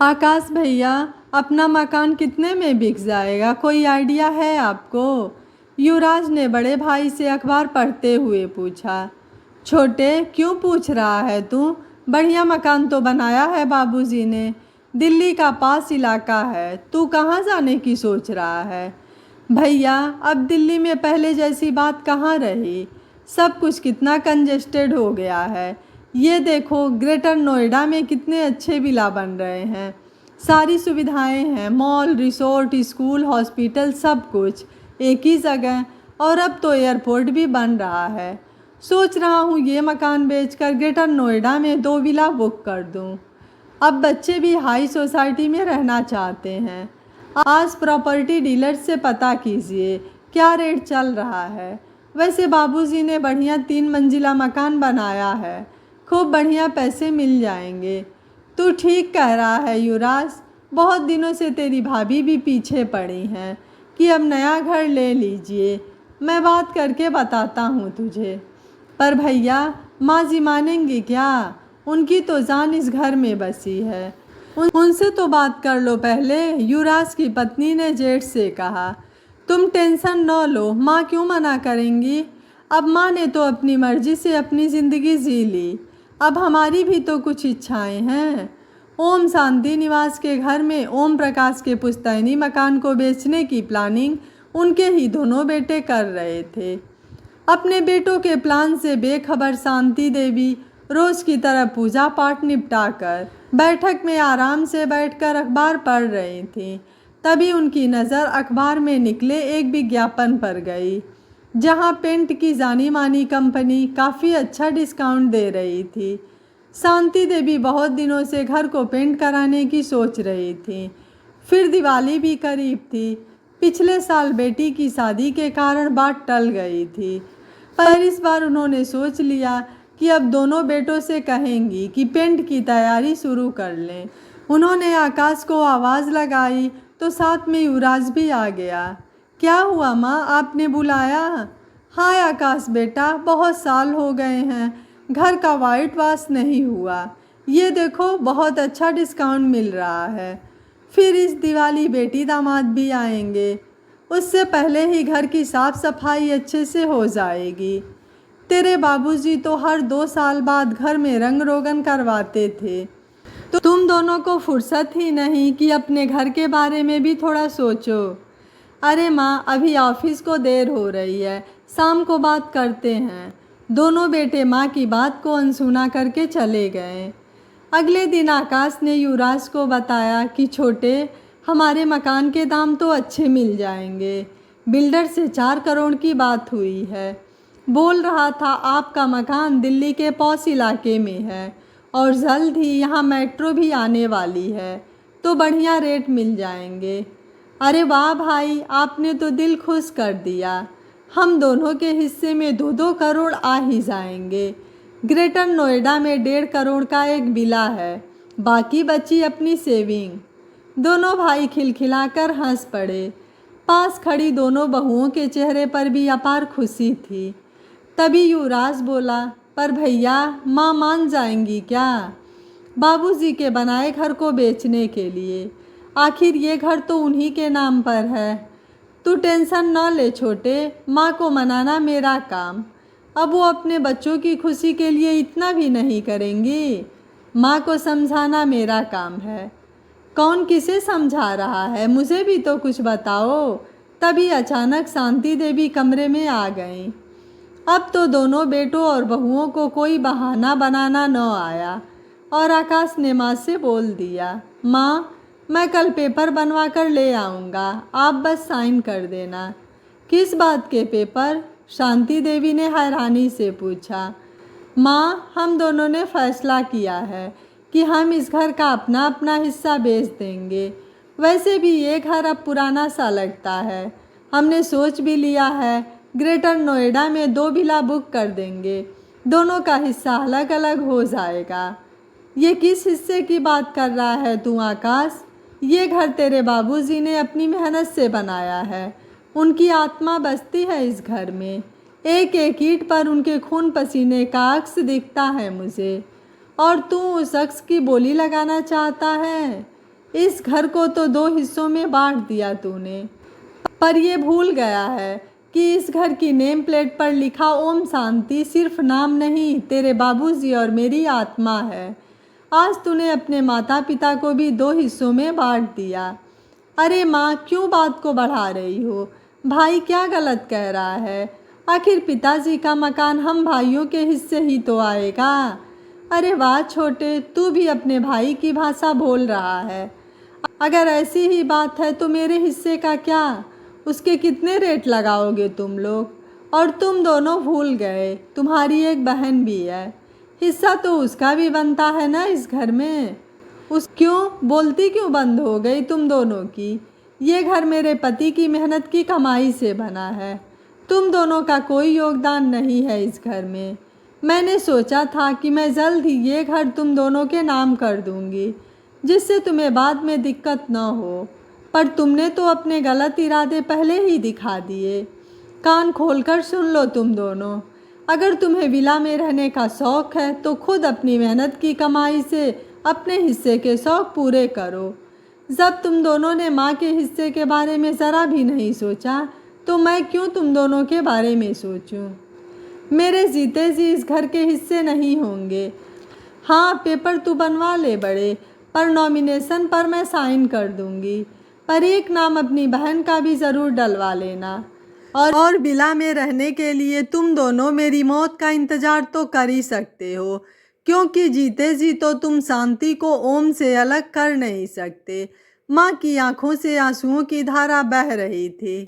आकाश भैया, अपना मकान कितने में बिक जाएगा, कोई आइडिया है आपको? युवराज ने बड़े भाई से अखबार पढ़ते हुए पूछा। छोटे, क्यों पूछ रहा है तू? बढ़िया मकान तो बनाया है बाबूजी ने। दिल्ली का पास इलाका है, तू कहाँ जाने की सोच रहा है? भैया, अब दिल्ली में पहले जैसी बात कहाँ रही। सब कुछ कितना कंजेस्टेड हो गया है। ये देखो, ग्रेटर नोएडा में कितने अच्छे विला बन रहे हैं। सारी सुविधाएं हैं, मॉल, रिसोर्ट, स्कूल, हॉस्पिटल, सब कुछ एक ही जगह। और अब तो एयरपोर्ट भी बन रहा है। सोच रहा हूँ ये मकान बेचकर ग्रेटर नोएडा में 2 विला बुक कर दूँ। अब बच्चे भी हाई सोसाइटी में रहना चाहते हैं। आज प्रॉपर्टी डीलर से पता कीजिए क्या रेट चल रहा है। वैसे बाबूजी ने बढ़िया 3 मंजिला मकान बनाया है, खूब बढ़िया पैसे मिल जाएंगे। तू ठीक कह रहा है युवराज, बहुत दिनों से तेरी भाभी भी पीछे पड़ी हैं कि अब नया घर ले लीजिए। मैं बात करके बताता हूँ तुझे। पर भैया, माँ जी मानेंगी क्या? उनकी तो जान इस घर में बसी है। उनसे तो बात कर लो पहले, युवराज की पत्नी ने जेठ से कहा। तुम टेंशन न लो, माँ क्यों मना करेंगी। अब माँ ने तो अपनी मर्जी से अपनी ज़िंदगी जी ली, अब हमारी भी तो कुछ इच्छाएं हैं। ओम शांति निवास के घर में ओम प्रकाश के पुश्तैनी मकान को बेचने की प्लानिंग उनके ही दोनों बेटे कर रहे थे। अपने बेटों के प्लान से बेखबर शांति देवी रोज की तरह पूजा पाठ निपटाकर बैठक में आराम से बैठकर अखबार पढ़ रही थीं। तभी उनकी नज़र अखबार में निकले एक विज्ञापन पर गई, जहां पेंट की जानी मानी कंपनी काफ़ी अच्छा डिस्काउंट दे रही थी। शांति देवी बहुत दिनों से घर को पेंट कराने की सोच रही थी। फिर दिवाली भी करीब थी। पिछले साल बेटी की शादी के कारण बात टल गई थी, पर इस बार उन्होंने सोच लिया कि अब दोनों बेटों से कहेंगी कि पेंट की तैयारी शुरू कर लें। उन्होंने आकाश को आवाज़ लगाई तो साथ में युवराज भी आ गया। क्या हुआ माँ, आपने बुलाया? हाँ आकाश बेटा, बहुत साल हो गए हैं, घर का वाइट वॉश नहीं हुआ। ये देखो, बहुत अच्छा डिस्काउंट मिल रहा है। फिर इस दिवाली बेटी दामाद भी आएंगे, उससे पहले ही घर की साफ सफाई अच्छे से हो जाएगी। तेरे बाबूजी तो हर 2 साल बाद घर में रंग रोगन करवाते थे, तो तुम दोनों को फुर्सत ही नहीं कि अपने घर के बारे में भी थोड़ा सोचो। अरे माँ, अभी ऑफिस को देर हो रही है, शाम को बात करते हैं। दोनों बेटे माँ की बात को अनसुना करके चले गए। अगले दिन आकाश ने युवराज को बताया कि छोटे, हमारे मकान के दाम तो अच्छे मिल जाएंगे। बिल्डर से 4 करोड़ की बात हुई है। बोल रहा था आपका मकान दिल्ली के पॉश इलाके में है और जल्द ही यहाँ मेट्रो भी आने वाली है, तो बढ़िया रेट मिल जाएंगे। अरे वाह भाई, आपने तो दिल खुश कर दिया। हम दोनों के हिस्से में 2-2 करोड़ आ ही जाएंगे। ग्रेटर नोएडा में 1.5 करोड़ का एक विला है, बाकी बची अपनी सेविंग। दोनों भाई खिलखिलाकर हंस पड़े। पास खड़ी दोनों बहुओं के चेहरे पर भी अपार खुशी थी। तभी युवराज बोला, पर भैया, माँ मान जाएंगी क्या बाबूजी के बनाए घर को बेचने के लिए? आखिर ये घर तो उन्हीं के नाम पर है। तू टेंशन न ले छोटे, माँ को मनाना मेरा काम। अब वो अपने बच्चों की खुशी के लिए इतना भी नहीं करेंगी। माँ को समझाना मेरा काम है। कौन किसे समझा रहा है, मुझे भी तो कुछ बताओ। तभी अचानक शांति देवी कमरे में आ गईं। अब तो दोनों बेटों और बहुओं को कोई बहाना बनाना न आया और आकाश ने माँ से बोल दिया, माँ, मैं कल पेपर बनवा कर ले आऊँगा, आप बस साइन कर देना। किस बात के पेपर? शांति देवी ने हैरानी से पूछा। माँ, हम दोनों ने फैसला किया है कि हम इस घर का अपना अपना हिस्सा बेच देंगे। वैसे भी ये घर अब पुराना सा लगता है। हमने सोच भी लिया है, ग्रेटर नोएडा में 2 विला बुक कर देंगे। दोनों का हिस्सा अलग अलग हो जाएगा। ये किस हिस्से की बात कर रहा है तू आकाश? ये घर तेरे बाबूजी ने अपनी मेहनत से बनाया है। उनकी आत्मा बसती है इस घर में। एक एक ईंट पर उनके खून पसीने का अक्स दिखता है मुझे। और तू उस शख्स की बोली लगाना चाहता है? इस घर को तो 2 हिस्सों में बांट दिया तूने, पर ये भूल गया है कि इस घर की नेम प्लेट पर लिखा ओम शांति सिर्फ नाम नहीं, तेरे बाबूजी और मेरी आत्मा है। आज तूने अपने माता पिता को भी 2 हिस्सों में बांट दिया। अरे माँ, क्यों बात को बढ़ा रही हो? भाई क्या गलत कह रहा है? आखिर पिताजी का मकान हम भाइयों के हिस्से ही तो आएगा। अरे वाह छोटे, तू भी अपने भाई की भाषा बोल रहा है। अगर ऐसी ही बात है तो मेरे हिस्से का क्या? उसके कितने रेट लगाओगे तुम लोग? और तुम दोनों भूल गए, तुम्हारी एक बहन भी है, हिस्सा तो उसका भी बनता है ना इस घर में। उस क्यों बोलती क्यों बंद हो गई तुम दोनों की? ये घर मेरे पति की मेहनत की कमाई से बना है, तुम दोनों का कोई योगदान नहीं है इस घर में। मैंने सोचा था कि मैं जल्द ही ये घर तुम दोनों के नाम कर दूंगी, जिससे तुम्हें बाद में दिक्कत न हो, पर तुमने तो अपने गलत इरादे पहले ही दिखा दिए। कान खोलकर सुन लो तुम दोनों, अगर तुम्हें विला में रहने का शौक़ है तो खुद अपनी मेहनत की कमाई से अपने हिस्से के शौक़ पूरे करो। जब तुम दोनों ने माँ के हिस्से के बारे में ज़रा भी नहीं सोचा तो मैं क्यों तुम दोनों के बारे में सोचूं? मेरे जीते जी इस घर के हिस्से नहीं होंगे। हाँ, पेपर तू बनवा ले बड़े, पर नॉमिनेशन पर मैं साइन कर दूंगी, पर एक नाम अपनी बहन का भी ज़रूर डलवा लेना। और विला में रहने के लिए तुम दोनों मेरी मौत का इंतज़ार तो कर ही सकते हो, क्योंकि जीते जी तो तुम शांति को ओम से अलग कर नहीं सकते। माँ की आंखों से आंसुओं की धारा बह रही थी,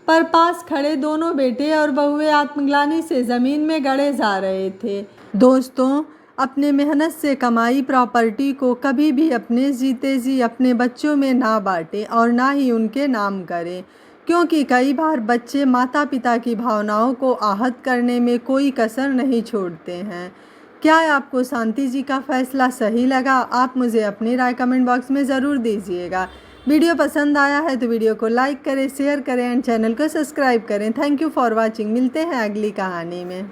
पर पास खड़े दोनों बेटे और बहुएं आत्मग्लानि से ज़मीन में गड़े जा रहे थे। दोस्तों, अपने मेहनत से कमाई प्रॉपर्टी को कभी भी अपने जीते जी अपने बच्चों में ना बांटें और ना ही उनके नाम करें, क्योंकि कई बार बच्चे माता पिता की भावनाओं को आहत करने में कोई कसर नहीं छोड़ते हैं। क्या आपको शांति जी का फैसला सही लगा? आप मुझे अपनी राय कमेंट बॉक्स में ज़रूर दीजिएगा। वीडियो पसंद आया है तो वीडियो को लाइक करें, शेयर करें एंड चैनल को सब्सक्राइब करें। Thank you for watching. मिलते हैं अगली कहानी में।